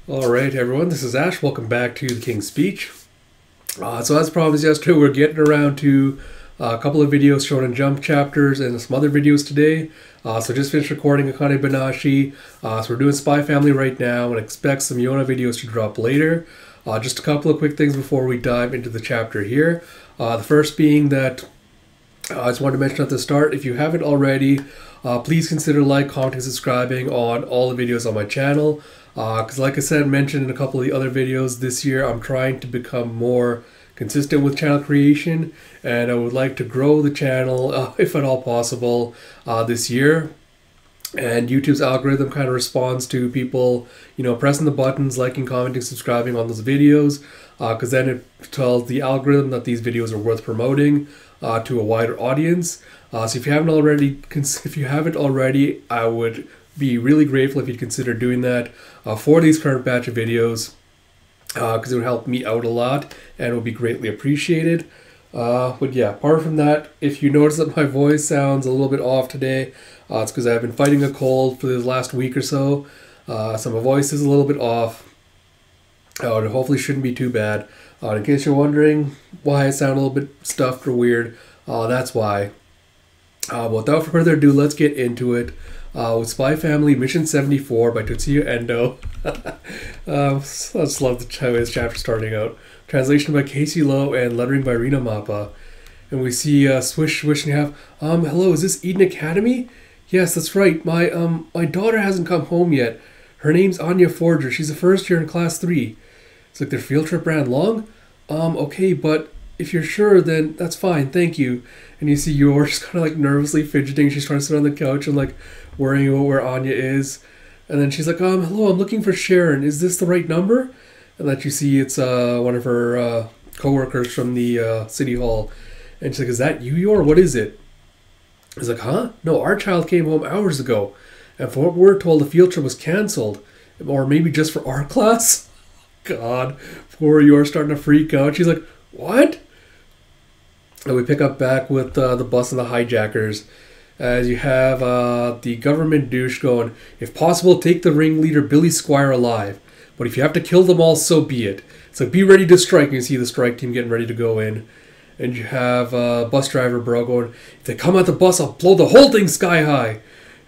Alright everyone, this is Ash. Welcome back to The King's Speech. So as promised yesterday, we're getting around to a couple of videos shown in jump chapters and some other videos today. So just finished recording Akane Banashi. So we're doing Spy Family right now and expect some Yona videos to drop later. Just a couple of quick things before we dive into the chapter here. The first being that I just wanted to mention at the start, if you haven't already, please consider like, commenting, subscribing on all the videos on my channel. Because like I said, mentioned in a couple of the other videos this year, I'm trying to become more consistent with channel creation, and I would like to grow the channel, if at all possible, this year. And YouTube's algorithm kind of responds to people, pressing the buttons, liking, commenting, subscribing on those videos, because then it tells the algorithm that these videos are worth promoting to a wider audience. So if you haven't already, I would be really grateful if you'd consider doing that for these current batch of videos, because it would help me out a lot and it would be greatly appreciated. But yeah, apart from that, if you notice that my voice sounds a little bit off today, it's because I've been fighting a cold for the last week or so. So my voice is a little bit off. It hopefully shouldn't be too bad. In case you're wondering why I sound a little bit stuffed or weird, that's why. But without further ado, let's get into it. With Spy Family Mission 74 by Tetsuya Endo. I just love how this chapter starting out. Translation by Casey Lowe and lettering by Rina Mappa. And we see Swish, Swish, and you have, hello, is this Eden Academy? Yes, that's right. My daughter hasn't come home yet. Her name's Anya Forger. She's a first year in class 3. It's like their field trip ran long? Okay, but if you're sure, then that's fine, thank you. And you see Yor just kind of like nervously fidgeting. She's trying to sit on the couch and like worrying about where Anya is. And then she's like, hello, I'm looking for Sharon. Is this the right number? And then you see it's one of her co-workers from the city hall. And she's like, is that you, Yor? What is it? He's like, huh? No, our child came home hours ago. And from what we're told, the field trip was cancelled. Or maybe just for our class? God, poor Yor starting to freak out. She's like, what? And we pick up back with the bus and the hijackers. As you have the government douche going, if possible, take the ringleader Billy Squire alive. But if you have to kill them all, so be it. It's like, be ready to strike. And you see the strike team getting ready to go in. And you have bus driver bro going, if they come at the bus, I'll blow the whole thing sky high.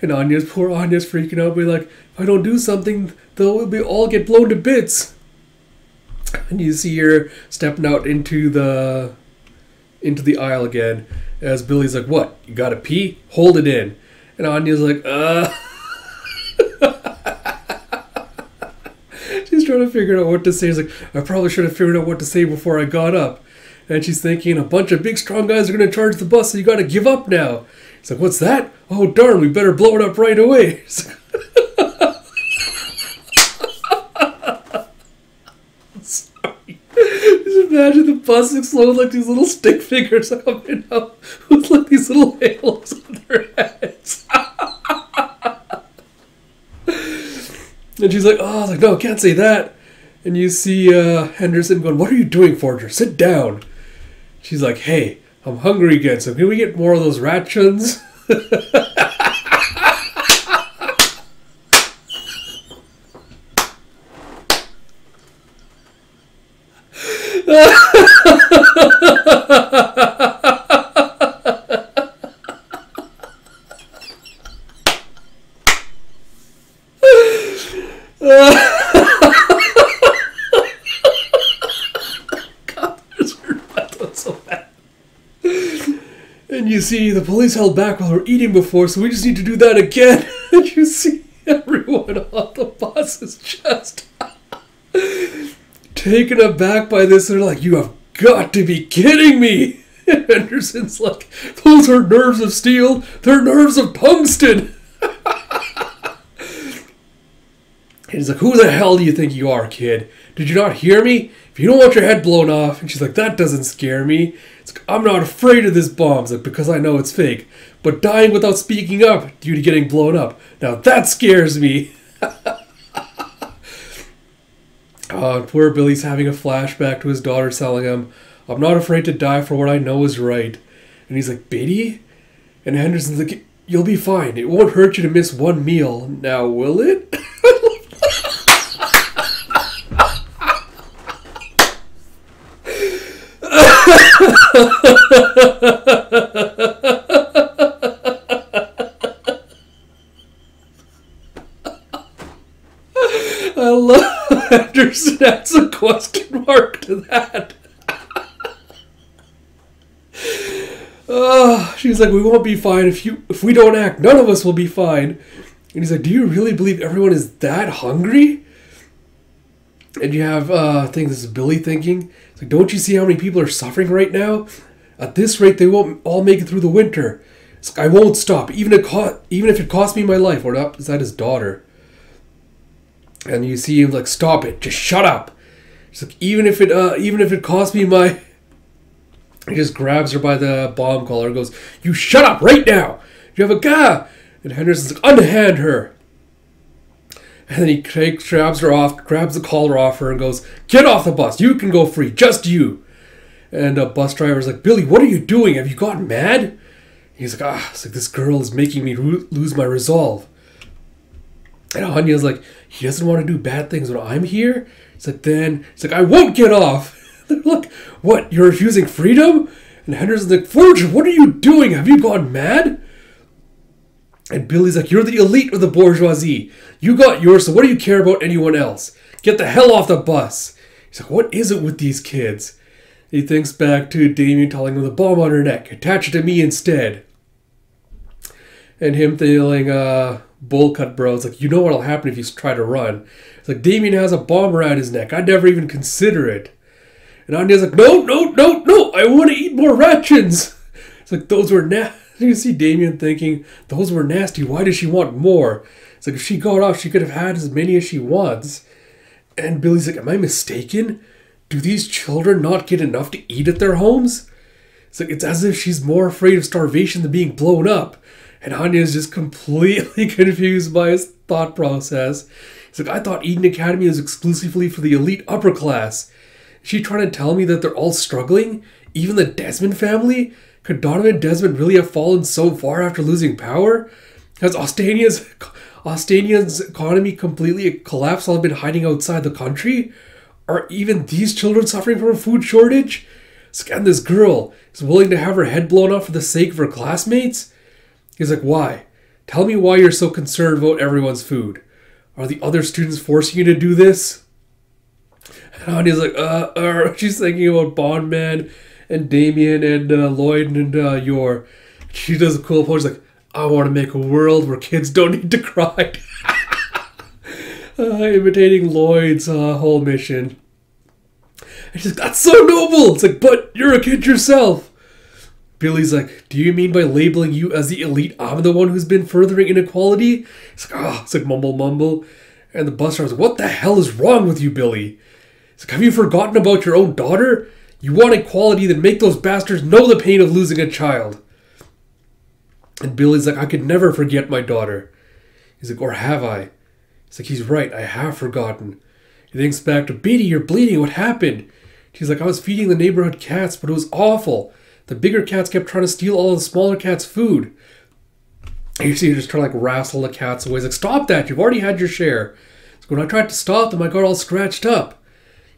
And poor Anya's freaking out, be like, if I don't do something, they'll all get blown to bits. And you see her stepping out into the aisle again, as Billy's like, what, you gotta pee? Hold it in. And Anya's like, She's trying to figure out what to say. She's like, I probably should have figured out what to say before I got up. And she's thinking, a bunch of big strong guys are going to charge the bus, so you gotta give up now. He's like, what's that? Oh darn, we better blow it up right away. Sorry. Just imagine the bus explode like these little stick figures coming up with like these little halos on their heads. And she's like, oh, like, no, can't say that. And you see Henderson going, what are you doing, Forger? Sit down. She's like, hey, I'm hungry again, so can we get more of those rations? And you see the police held back while we were eating before, so we just need to do that again. And you see everyone on the bus is just taken aback by this. They're like, you have got to be kidding me. And Henderson's like, those are nerves of steel. They're nerves of tungsten. And he's like, who the hell do you think you are, kid? Did you not hear me? If you don't want your head blown off. And she's like, that doesn't scare me. It's like, I'm not afraid of this bomb. It's like, because I know it's fake. But dying without speaking up due to getting blown up, now that scares me. Poor Billy's having a flashback to his daughter telling him, I'm not afraid to die for what I know is right. And he's like, Biddy? And Henderson's like, you'll be fine. It won't hurt you to miss one meal. Now, will it? I love Anderson adds a question mark to that. She's like, we won't be fine if we don't act. None of us will be fine. And he's like, do you really believe everyone is that hungry? And you have, I think this is Billy thinking, it's like, don't you see how many people are suffering right now? At this rate, they won't all make it through the winter. It's like, I won't stop, even if it costs me my life. Or not, is that his daughter? And you see him like, stop it, just shut up. It's like, even if it costs me my... He just grabs her by the bomb collar and goes, you shut up right now! You have a guy! And Henderson's like, unhand her! And then he grabs her off, grabs the collar off her and goes, get off the bus, you can go free, just you! And the bus driver's like, Billy, what are you doing? Have you gotten mad? He's like, it's like, this girl is making me lose my resolve. And Anya's like, he doesn't want to do bad things when I'm here? It's like, I won't get off! They're like, what, you're refusing freedom? And Henderson's like, Fortune, what are you doing? Have you gone mad? And Billy's like, you're the elite of the bourgeoisie. You got yours, so what do you care about anyone else? Get the hell off the bus. He's like, what is it with these kids? He thinks back to Damien telling him the bomb on her neck. Attach it to me instead. And him feeling bull cut bro. It's like, you know what'll happen if you try to run. It's like, Damien has a bomb around his neck. I'd never even consider it. And Anya's like, no, I want to eat more rations. It's like, those were nasty. You see Damien thinking, those were nasty. Why does she want more? It's like, if she got off, she could have had as many as she wants. And Billy's like, am I mistaken? Do these children not get enough to eat at their homes? It's like, it's as if she's more afraid of starvation than being blown up. And Anya is just completely confused by his thought process. He's like, I thought Eden Academy was exclusively for the elite upper class. Is she trying to tell me that they're all struggling? Even the Desmond family? Could Donovan and Desmond really have fallen so far after losing power? Has Ostania's economy completely collapsed while they've been hiding outside the country? Are even these children suffering from a food shortage? And this girl is willing to have her head blown off for the sake of her classmates? He's like, why? Tell me why you're so concerned about everyone's food. Are the other students forcing you to do this? And Anya's like, she's thinking about Bondman and Damien and Lloyd and Yor. She does a cool pose like, I want to make a world where kids don't need to cry. Imitating Lloyd's whole mission. And she's like, that's so noble! It's like, but you're a kid yourself. Billy's like, do you mean by labeling you as the elite, I'm the one who's been furthering inequality? It's like mumble mumble. And the bus driver's like, what the hell is wrong with you, Billy? It's like, have you forgotten about your own daughter? You want equality, then make those bastards know the pain of losing a child. And Billy's like, I could never forget my daughter. He's like, or have I? He's like, he's right, I have forgotten. He thinks back to, Beatty, you're bleeding, what happened? She's like, I was feeding the neighborhood cats, but it was awful. The bigger cats kept trying to steal all of the smaller cats' food. And you see her just trying to like wrestle the cats away. He's like, stop that, you've already had your share. So when I tried to stop them, I got all scratched up.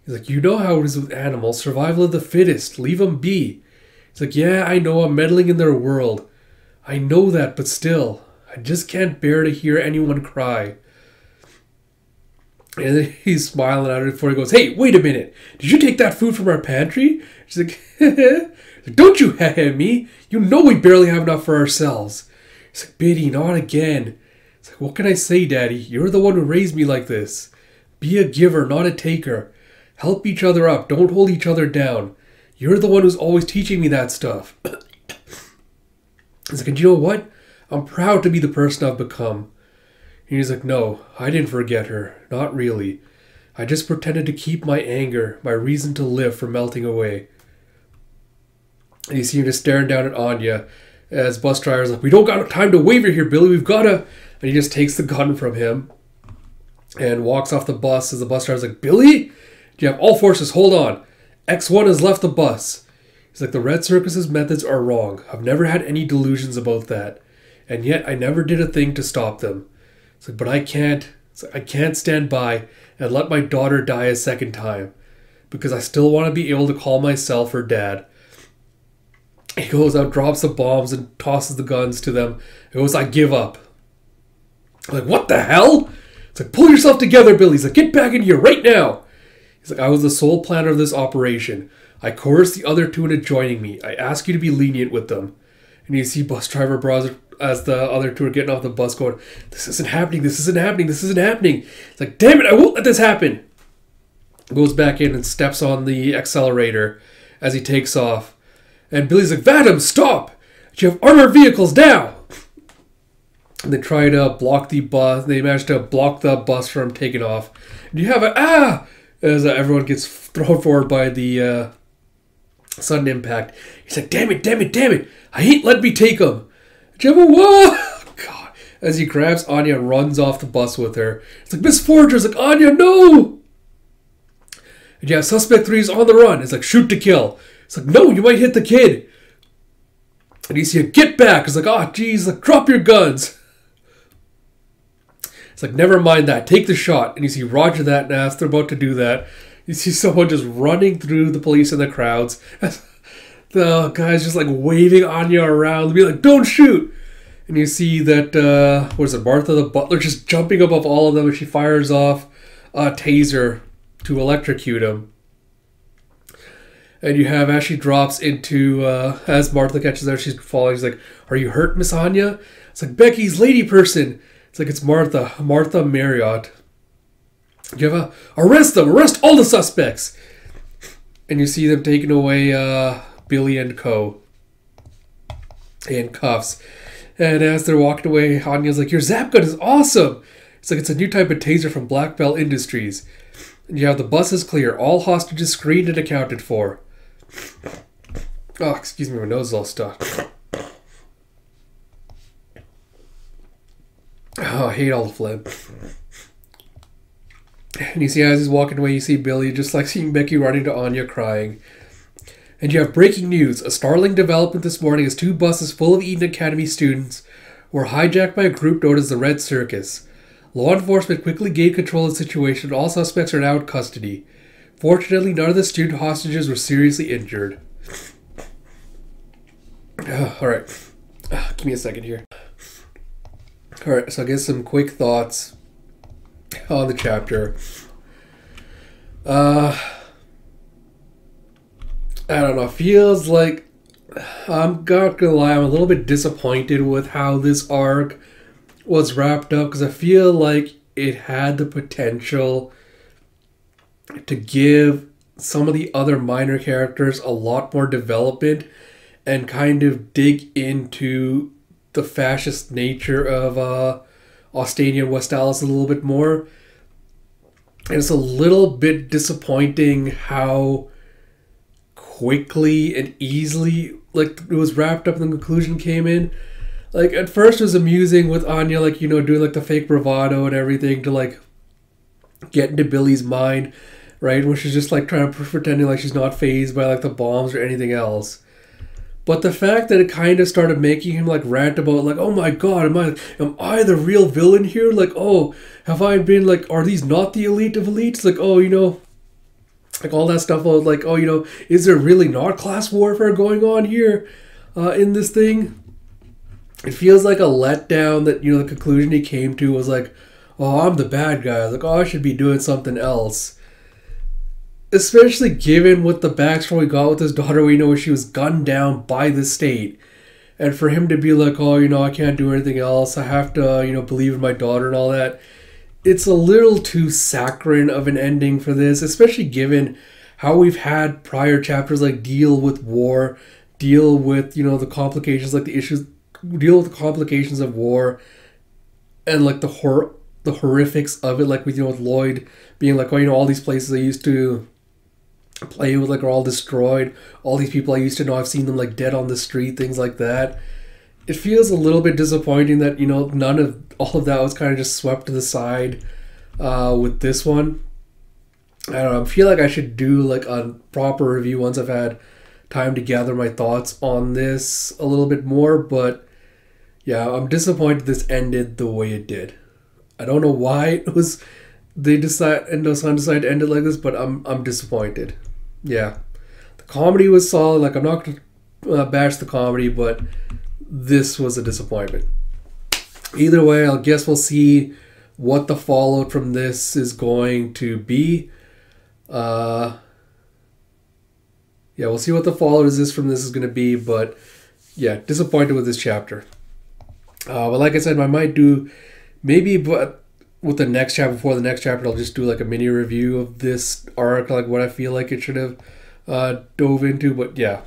He's like, you know how it is with animals, survival of the fittest, leave them be. He's like, yeah, I know, I'm meddling in their world. I know that, but still, I just can't bear to hear anyone cry. And then he's smiling at her before he goes, hey, wait a minute, did you take that food from our pantry? She's like, don't you me, you know we barely have enough for ourselves. He's like, Biddy, not again. It's like, what can I say, Daddy? You're the one who raised me like this. Be a giver, not a taker. Help each other up. Don't hold each other down. You're the one who's always teaching me that stuff. He's like, and you know what? I'm proud to be the person I've become. And he's like, no, I didn't forget her. Not really. I just pretended to keep my anger, my reason to live, from melting away. And you see him just staring down at Anya as bus driver's like, we don't got time to waver here, Billy. We've got to... And he just takes the gun from him and walks off the bus as the bus driver's like, Billy? You have all forces, hold on. X1 has left the bus. He's like, the Red Circus's methods are wrong. I've never had any delusions about that. And yet I never did a thing to stop them. It's like, but I can't stand by and let my daughter die a second time. Because I still want to be able to call myself her dad. He goes out, drops the bombs, and tosses the guns to them. He goes, I give up. I'm like, what the hell? It's like, pull yourself together, Billy. He's like, get back in here right now. He's like, I was the sole planner of this operation. I coerced the other two into joining me. I ask you to be lenient with them. And you see bus driver Bros as the other two are getting off the bus going, this isn't happening, this isn't happening, this isn't happening. It's like, damn it, I won't let this happen. Goes back in and steps on the accelerator as he takes off. And Billy's like, Vadim, stop! You have armored vehicles now! And they try to block the bus. They manage to block the bus from taking off. And you have as everyone gets thrown forward by the sudden impact. He's like, damn it, damn it, damn it. I ain't let me take him. Jimbo, whoa! God. As he grabs Anya and runs off the bus with her. It's like, Miss Forger's like, Anya, no! And yeah, suspect 3 is on the run. It's like, shoot to kill. It's like, no, you might hit the kid. And you see a get back. It's like, oh, geez, like, drop your guns. It's like, never mind that. Take the shot. And you see Roger that, and as they're about to do that, you see someone just running through the police and the crowds. The guy's just like waving Anya around, be like, don't shoot. And you see that, what is it, Martha the Butler just jumping above all of them as she fires off a taser to electrocute him. And you have, as she drops into, as Martha catches her, she's falling, she's like, are you hurt, Miss Anya? It's like, Becky's lady person. It's like, it's Martha Marriott. You have arrest them, arrest all the suspects. And you see them taking away, Billy and Co. in cuffs. And as they're walking away, Anya's like, your zap gun is awesome. It's like, it's a new type of taser from Black Bell Industries. And you have the bus is clear. All hostages screened and accounted for. Oh, excuse me, my nose is all stuck. Oh, I hate all the phlegm. And you see, as he's walking away, you see Billy just like seeing Becky running to Anya crying. And you have breaking news. A startling development this morning is 2 buses full of Eden Academy students were hijacked by a group known as the Red Circus. Law enforcement quickly gained control of the situation, and all suspects are now in custody. Fortunately, none of the student hostages were seriously injured. Alright. Give me a second here. Alright, so I guess some quick thoughts on the chapter. I don't know, feels like, I'm not gonna lie, I'm a little bit disappointed with how this arc was wrapped up, because I feel like it had the potential to give some of the other minor characters a lot more development and kind of dig into the fascist nature of Ostania and West Allis a little bit more. And it's a little bit disappointing how quickly and easily like it was wrapped up and the conclusion came in. Like at first it was amusing with Anya, like, you know, doing like the fake bravado and everything to like get into Billy's mind, right? When she's just like trying to pretending like she's not fazed by like the bombs or anything else. But the fact that it kind of started making him like rant about like, oh my god, am I the real villain here? Like, oh, have I been like, are these not the elite of elites? Like, oh, you know, like all that stuff about like, oh, you know, is there really not class warfare going on here in this thing? It feels like a letdown that, you know, the conclusion he came to was like, oh, I'm the bad guy. Like, oh, I should be doing something else. Especially given what the backstory we got with his daughter, we know she was gunned down by the state. And for him to be like, oh, you know, I can't do anything else. I have to, you know, believe in my daughter and all that. It's a little too saccharine of an ending for this, especially given how we've had prior chapters like deal with war, deal with, you know, the complications, like the issues, deal with the complications of war and like the horrifics of it, like with, you know, with Lloyd being like, oh, you know, all these places I used to play with like are all destroyed, all these people I used to know, I've seen them like dead on the street, things like that. It feels a little bit disappointing that, you know, none of all of that was kind of just swept to the side with this one. I don't know, I feel like I should do like a proper review once I've had time to gather my thoughts on this a little bit more, but yeah, I'm disappointed this ended the way it did. I don't know why it was Endo-san decided to end it like this, but I'm disappointed. Yeah. The comedy was solid, like I'm not gonna bash the comedy, but this was a disappointment. Either way, I guess we'll see what the fallout from this is going to be. Yeah, we'll see what the fallout from this is going to be, but yeah, disappointed with this chapter. But like I said, I might do maybe, but with the next chapter, before the next chapter, I'll just do like a mini review of this arc, like what I feel like it should have dove into. But yeah,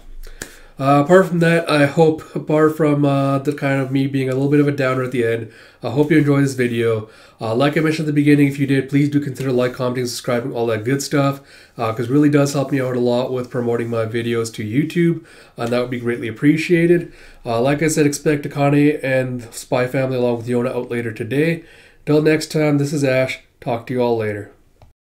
apart from that, I hope, apart from the kind of me being a little bit of a downer at the end, I hope you enjoyed this video. Like I mentioned at the beginning, if you did, please do consider like, commenting, subscribing, all that good stuff, because it really does help me out a lot with promoting my videos to YouTube, and that would be greatly appreciated. Like I said, expect Akane and Spy Family along with Yona out later today. Till next time, this is Ash. Talk to you all later.